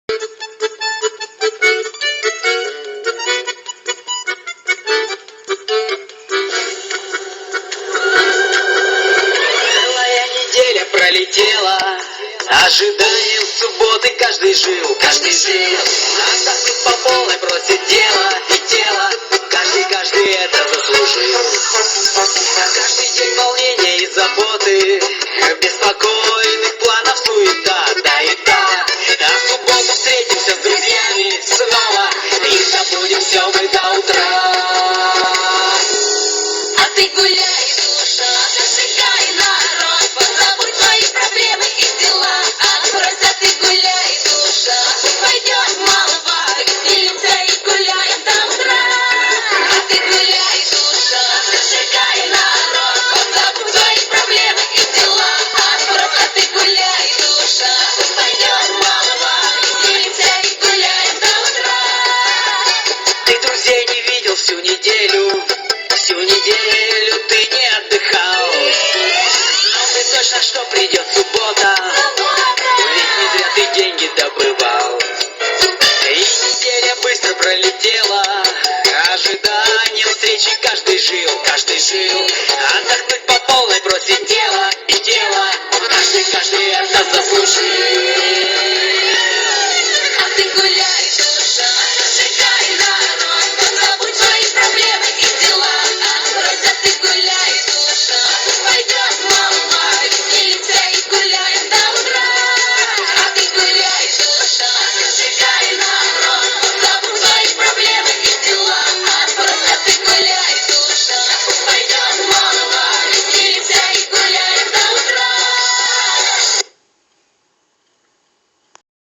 Целая неделя пролетела, ожиданием субботы каждый жил. Отдохнуть по полной просит тело и тело, каждый это заслужил. Каждый день волнение и заботы, беспокойных планов суета, да и да. А в субботу встретимся с друзьями снова и забудем все мы до утра. А ты гуляй, душа, зажигай народ, позабудь свои проблемы и дела. Просто ты гуляй, душа, пойдем в малого, веселимся и гуляем до утра. А ты гуляй, душа, зажигай народ, позабудь свои проблемы и дела. Просто ты гуляй, душа, пойдем в малого, веселимся и гуляем до утра. Ты друзей не видел всю неделю ты не отдыхал. Но ты точно, что придет суббота, ведь не зря ты деньги добывал. И неделя быстро пролетела, ожиданием встречи каждый жил. Отдохнуть по полной просит тело и тело, каждый это заслужил.